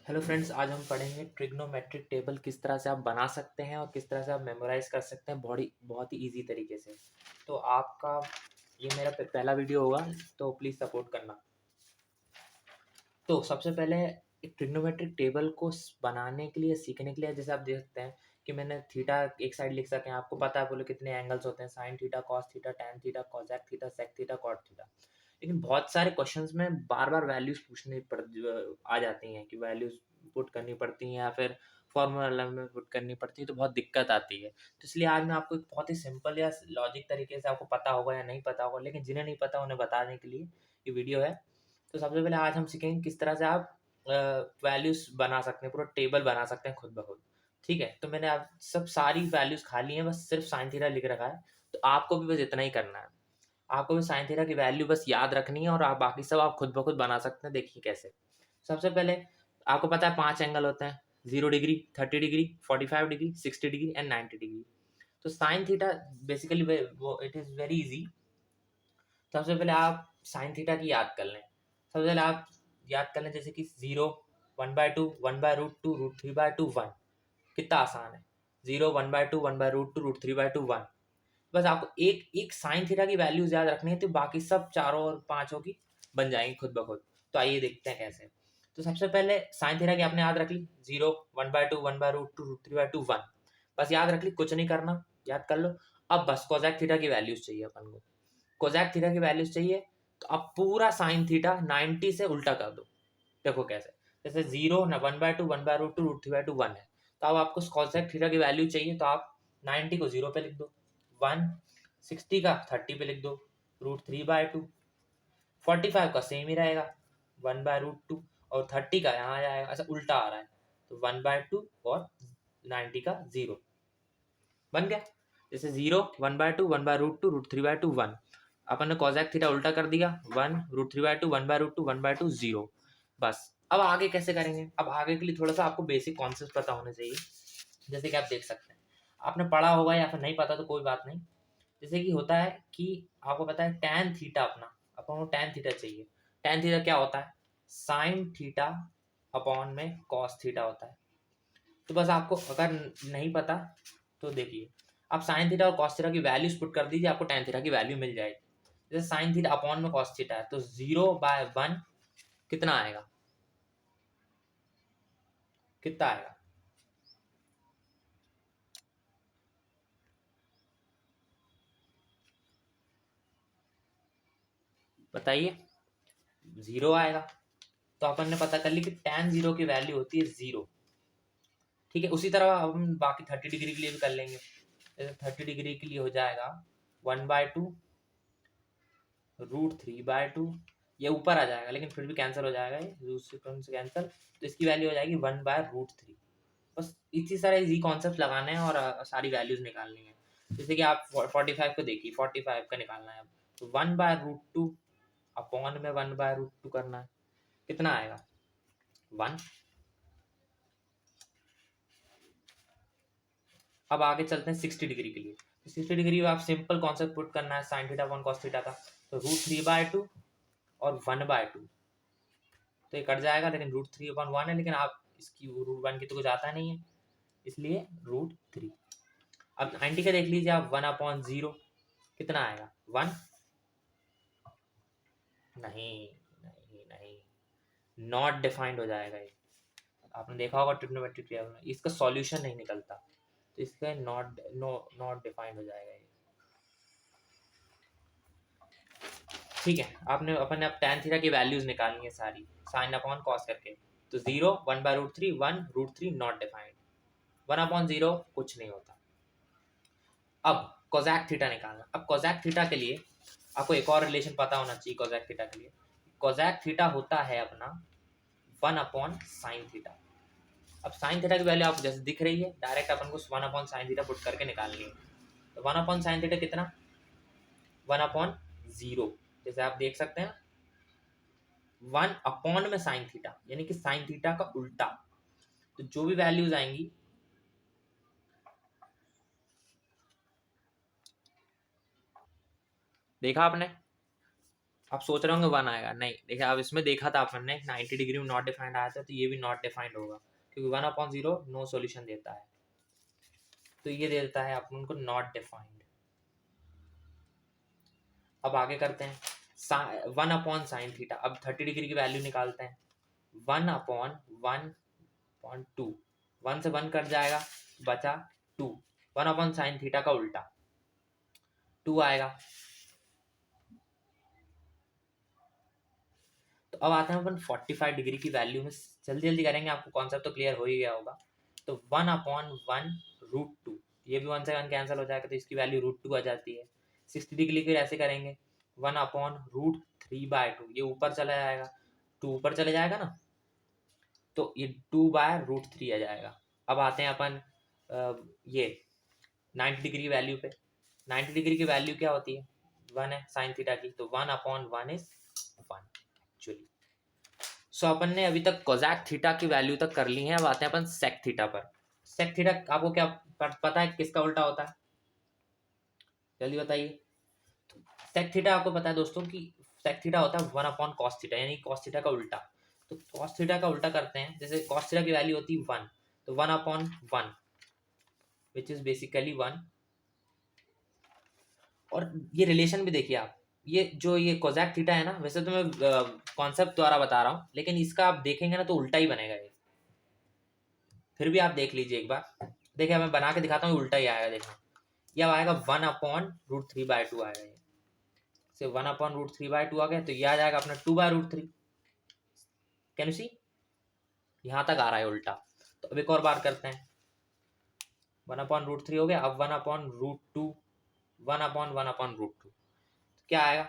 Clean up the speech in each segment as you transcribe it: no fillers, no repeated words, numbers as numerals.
Hello friends, आज हम पढ़ेंगे ट्रिग्नोमेट्रिक टेबल किस तरह से आप बना सकते हैं और किस तरह से आप मेमोराइज कर सकते हैं बहुत ही इजी तरीके से। तो आपका ये मेरा पहला वीडियो होगा, तो प्लीज़ सपोर्ट करना। तो सबसे पहले एक ट्रिग्नोमेट्रिक टेबल को बनाने के लिए, सीखने के लिए, जैसे आप देख सकते हैं कि मैंने थीटा एक साइड लिख सकें। आपको पता है बोले कितने एंगल्स होते हैं, sine theta, cos theta, tan theta, cosec theta, sec theta, cot theta. लेकिन बहुत सारे क्वेश्चंस में बार बार वैल्यूज पूछने पड़ आ जाती हैं कि वैल्यूज पुट करनी पड़ती हैं या फिर फॉर्मूला में पुट करनी पड़ती है, तो बहुत दिक्कत आती है। तो इसलिए आज मैं आपको एक बहुत ही सिंपल या लॉजिक तरीके से, आपको पता होगा या नहीं पता होगा, लेकिन जिन्हें नहीं पता उन्हें बताने के लिए ये वीडियो है। तो सबसे पहले आज हम सीखेंगे किस तरह से आप वैल्यूज बना सकते हैं, पूरा टेबल बना सकते हैं खुद ब खुद। ठीक है, तो मैंने आप सब सारी वैल्यूज खाली हैं, बस सिर्फ साइन थीटा लिख रखा है। तो आपको भी बस इतना ही करना है, आपको भी साइन थीटा की वैल्यू बस याद रखनी है और आप बाकी सब आप खुद ब खुद बना सकते हैं। देखिए कैसे। सबसे पहले आपको पता है 5 एंगल होते हैं, 0 degree, 30 degree, 45 degree, 60 degree and 90 degree. तो साइन थीटा बेसिकली वो इट इज़ वेरी इजी। सबसे पहले आप साइन थीटा की याद कर लें। सबसे पहले आप याद कर लें जैसे कि 0, 1/2, 1/√2, √3/2, 1। कितना आसान है। 0, 1/2, 1/√2, √3/2, 1। बस आपको एक एक साइन थीटा की वैल्यूज याद रखनी है, तो बाकी सब चारों और पांचों की बन जाएंगी खुद ब खुद। तो आइए देखते हैं कैसे। तो सबसे पहले साइन थीटा की आपने याद रख ली, 0, 1/2, 1/√2, √3/2, 1। बस याद रख ली, कुछ नहीं करना, याद कर लो। अब बस कोसेक थीटा की वैल्यूज चाहिए अपन को। कोसेक थीटा की वैल्यूज चाहिए, तो अब पूरा साइन थीटा 90 से उल्टा कर दो। देखो कैसे। जैसे 0 ना 1/2, 1/√2, √3/2, 1 है, तो अब आपको कोसेक थीटा की वैल्यू चाहिए, तो आप 90 को 0 पे लिख दो, 1, 60 का 30 पे लिख दो, √3/2, 45 का सेम ही रहेगा, 1/√2, और 30 का यहाँ आ जाएगा, ऐसा उल्टा आ रहा है, तो 1/2 और 90 का 0 बन गया। जैसे 0, 1/2, 1/√2, √3/2, 1। अपन ने कोसेक थीटा उल्टा कर दिया, 1, √3/2, 1/√2, 1/2, 0। बस। अब आगे कैसे करेंगे? अब आगे के लिए थोड़ा सा आपको बेसिक कॉन्सेप्ट पता होने चाहिए। जैसे कि आप देख सकते हैं, आपने पढ़ा होगा या फिर नहीं पता तो कोई बात नहीं। जैसे कि होता है कि आपको पता है टैन थीटा, अपना अपन को टैन थीटा चाहिए। टैन थीटा क्या होता है? साइन थीटा अपॉन में कॉस थीटा होता है। तो बस आपको अगर नहीं पता तो देखिए, आप साइन थीटा और कॉस थीटा की वैल्यूज पुट कर दीजिए, आपको टैन थीटा की वैल्यू मिल जाएगी। जैसे साइन थीटा अपॉन में कॉस थीटा है, तो 0/1 कितना आएगा? कितना आएगा? बताइए। 0 आएगा। तो अपन ने पता कर ली कि tan 0 की वैल्यू होती है 0। ठीक है, उसी तरह हम बाकी 30 डिग्री के लिए भी कर लेंगे। जैसे 30 डिग्री के लिए हो जाएगा 1/2, √3/2। ये ऊपर आ जाएगा लेकिन फिर भी कैंसिल हो जाएगा, ये रूट से कैंसिल, तो इसकी वैल्यू हो जाएगी 1/√3। बस इसी सारे इजी कॉन्सेप्ट लगाने हैं और सारी वैल्यूज निकालनी है। जैसे कि आप 45 को देखिए, 45 का निकालना है अब, तो 1/√2 अपॉन में 1/√2 करना है, कितना आएगा? 1। अब आगे चलते हैं 60 डिग्री के लिए। तो 60 डिग्री में आप सिंपल कॉन्सेप्ट पुट करना है sine theta upon cos theta का, तो √3/2 और 1/2। तो ये कट जाएगा, लेकिन √3/1 है, लेकिन आप इसकी √1 की तो कुछ आता नहीं है, इसलिए √3। अब 90 का देख लीजिए आप, 1/0 कितना आएगा? 1। नहीं, नहीं, नहीं, नॉट डिफाइंड हो जाएगा ये। आपने देखा होगा ट्रिग्नोमेट्रिक टेबल में इसका सॉल्यूशन नहीं निकलता, तो इसका नॉट डिफाइंड हो जाएगा ये। ठीक है, आपने अपन ने अब tan थीटा की वैल्यूज निकालनी है सारी, साइन अपॉन कॉस करके। तो 0, 1/√3, 1, √3 नॉट डिफाइंड, 1/0 कुछ नहीं होता। अब कोसेक थीटा निकालना। अब कोसेक थीटा के लिए आपको एक और रिलेशन पता होना चाहिए। कोसेक थीटा के लिए कोसेक थीटा होता है अपना 1/sin थीटा। अब साइन थीटा की वैल्यू आपको जैसे दिख रही है, डायरेक्ट अपन को 1/sin थीटा पुट करके निकालनी है। तो 1/sin थीटा कितना? 1/0। जैसे आप देख सकते हैं 1 में साइन थीटा, यानी कि साइन थीटा का उल्टा। तो जो भी वैल्यूज आएंगी, देखा आपने? आप सोच रहे होंगे 1 आएगा, नहीं। देखिए अब इसमें देखा था आपने 90 डिग्री में नॉट डिफाइंड आया था, तो ये भी नॉट डिफाइंड होगा क्योंकि 1/0 नो सॉल्यूशन देता है, तो ये दे देता है अपन को नॉट डिफाइंड। अब आगे करते हैं 1/sin थीटा। अब 30 डिग्री की वैल्यू निकालते हैं। 1/1/2, 1 से 1 कट जाएगा, बचा 2। 1/sin थीटा का उल्टा 2 आएगा। तो अब आते हैं अपन 45 डिग्री की वैल्यू में, जल्दी जल्दी करेंगे, आपको कॉन्सेप्ट तो क्लियर हो ही गया होगा। तो 1/1√2, ये भी 1 से 1 कैंसिल हो जाएगा, तो इसकी वैल्यू √2 आ जाती है। 60 डिग्री के ऐसे करेंगे 1/√3/2, ये ऊपर चला जाएगा, 2 ऊपर चले जाएगा ना, तो ये 2/√3 आ जाएगा। अब आते हैं अपन ये 90 डिग्री वैल्यू पे। 90 डिग्री की वैल्यू क्या होती है, 1 है साइन थीटा की, तो 1/1 इज 1 एक्चुअली। सो अपन ने अभी तक कोजैक थीटा की वैल्यू तक कर ली है। अब आते हैं अपन सेक थीटा पर। सेक थीटा आपको क्या पता है किसका उल्टा होता है, जल्दी बताइए। सेक थीटा आपको पता है दोस्तों कि सेक थीटा होता है 1/cos थीटा, यानी cos थीटा का उल्टा। तो cos थीटा का उल्टा करते हैं, जैसे cos थीटा की वैल्यू होती है 1, तो 1/1 विच इज बेसिकली 1। और ये रिलेशन भी देखिए आप, ये कोजैक थीटा है ना, वैसे तो मैं कॉन्सेप्ट द्वारा बता रहा हूँ, लेकिन इसका आप देखेंगे ना तो उल्टा ही बनेगा ये। फिर भी आप देख लीजिए एक बार, देखिए मैं बना के दिखाता हूँ, उल्टा ही आएगा, देखना। ये अब आएगा 1/√3/2 आएगा ये, से 1/√3/2 आ गया, तो ये आ जाएगा अपना 2/√3। कैन यू सी, यहाँ तक आ रहा है उल्टा। तो अब एक और बार करते हैं, 1/√3 हो गया, अब 1/√2, 1/1/√2, क्या आएगा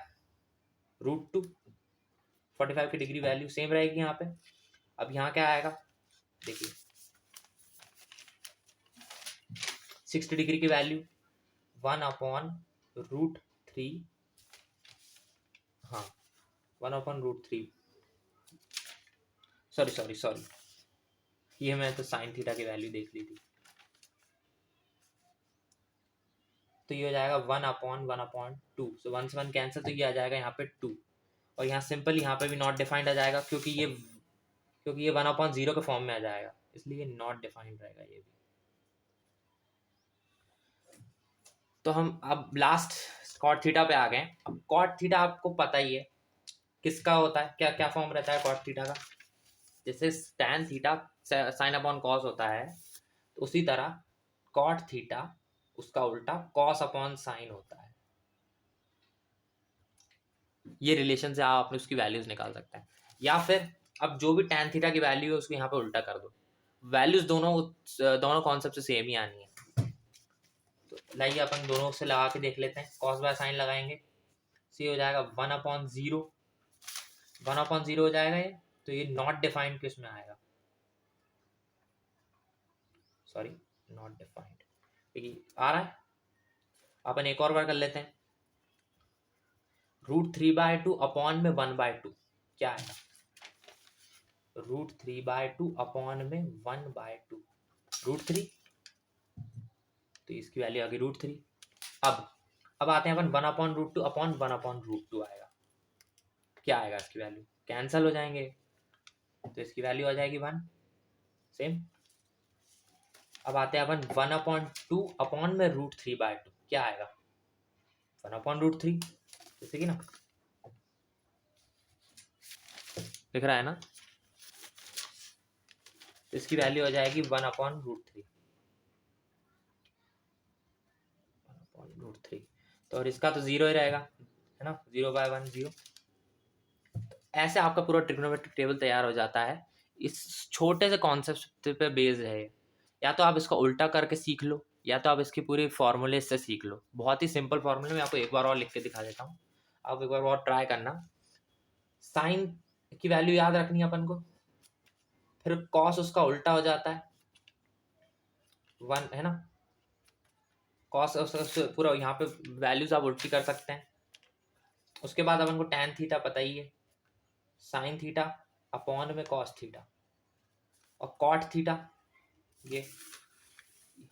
√2। 45 की डिग्री वैल्यू सेम रहेगी यहाँ पे। अब यहाँ क्या आएगा, देखिए 60 डिग्री की वैल्यू 1/√3, हाँ 1/√3, सॉरी, ये मैं तो साइन थीटा की वैल्यू देख ली थी। तो ये हो जाएगा 1/1/2, सो 1 से 1 कैंसिल, तो ये आ जाएगा यहाँ पे 2। और यहाँ सिंपल यहाँ पे भी नॉट डिफाइंड आ जाएगा, क्योंकि ये 1/0 के फॉर्म में आ जाएगा, इसलिए नॉट डिफाइंड रहेगा ये भी। तो हम अब लास्ट कॉट थीटा पे आ गए। अब कॉट थीटा आपको पता ही है किसका होता है, क्या क्या फॉर्म रहता है कॉट थीटा का। जैसे tan theta sine upon cos होता है, तो उसी तरह कॉट थीटा उसका उल्टा कॉस अपॉन साइन होता है। ये रिलेशन से आप अपने उसकी वैल्यूज निकाल सकते हैं। या फिर अब जो भी टैन थीटा की वैल्यू है उसको यहाँ पे उल्टा कर दो, वैल्यूज दोनों कॉन्सेप्ट से सेम ही आनी है। तो लाइए अपन दोनों से लगा के देख लेते हैं। कॉस बाय साइन लगाएंगे, सी हो जाएगा 1/0, 1/0 हो जाएगा ये। तो ये नॉट डिफाइंड किस में आएगा, सॉरी नॉट डिफाइंड, देखिए आ रहा है। अपन एक और बार कर लेते हैं, √3/2 अपॉन में 1/2 क्या आएगा, √3/2 अपॉन में 1/2, √3, तो इसकी वैल्यू आ गई √3। अब आते हैं अपन 1/√2 अपॉन 1/√2 आएगा, क्या आएगा इसकी वैल्यू, कैंसल हो जाएंगे, तो इसकी वैल्यू आ जाएगी 1 सेम। अब आते हैं अपन 1/2 अपॉन में √3/2, क्या आएगा 1/√3, जैसे कि ना दिख रहा है ना, तो इसकी वैल्यू हो जाएगी 1/√3, 1/√3। तो और इसका तो 0 ही रहेगा, है ना, 0/1 0। ऐसे आपका पूरा ट्रिग्नोमेट्रिक टेबल तैयार हो जाता है। इस छोटे से कॉन्सेप्ट पे बेस्ड है, या तो आप इसका उल्टा करके सीख लो, या तो आप इसकी पूरी फॉर्मूले से सीख लो। बहुत ही सिंपल फॉर्मूले, मैं आपको एक बार और लिख के दिखा देता हूँ, आप एक बार और ट्राई करना। साइन की वैल्यू याद रखनी है अपन को, फिर कॉस उसका उल्टा हो जाता है 1, है ना, कॉस पूरा यहाँ पे वैल्यूज आप उल्टी कर सकते हैं। उसके बाद अपन को टैन थीटा पता ही है, साइन थीटा अपॉन में कॉस थीटा, और कॉट थीटा ये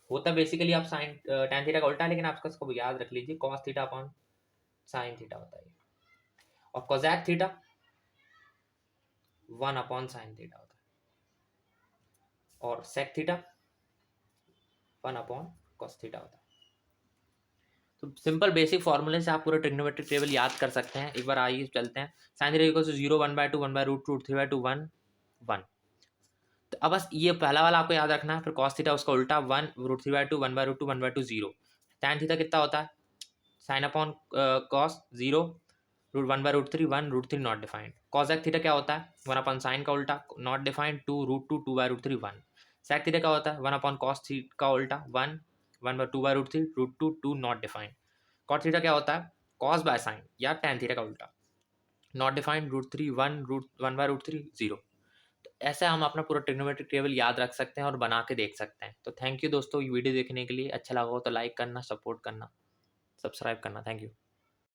होता बेसिकली आप साइन टैन थीटा का उल्टा, लेकिन आप इसको याद रख लीजिए, cos theta upon sine theta होता है। और कोसैक थीटा 1/sin थीटा होता है, और सेक थीटा 1/cos थीटा होता है। तो सिंपल बेसिक फॉर्मूले से आप पूरा ट्रिग्नोमेट्रिक टेबल याद कर सकते हैं। एक बार आइए चलते हैं। Sine theta equal to 0, 1/2, 1/√2, 3/2, 1, 1। तो अब बस ये पहला वाला आपको याद रखना है। फिर cos थीटा उसका उल्टा 1, √3/2, 1/√2, 1/2, 0। tan थीटा कितना होता है? Sine upon cos 0, √1/√3, 1, √3 not defined. cosec theta क्या होता है? 1/sin का उल्टा नॉट डिफाइंड 2, √2, 2/√3, 1। sec थीटा क्या होता है? 1/cos का उल्टा 1, 1/2/√3, √2, 2 नॉट डिफाइंड। cot थीटा क्या होता है? cos बाय साइन या tan थीटा का उल्टा नॉट डिफाइंड √3, 1, √1/√3, 0। तो ऐसे हम अपना पूरा ट्रिग्नोमेट्रिक टेबल याद रख सकते हैं और बना के देख सकते हैं। तो थैंक यू दोस्तों, ये वीडियो देखने के लिए। अच्छा लगा हो तो लाइक करना, सपोर्ट करना, सब्सक्राइब करना। Thank you.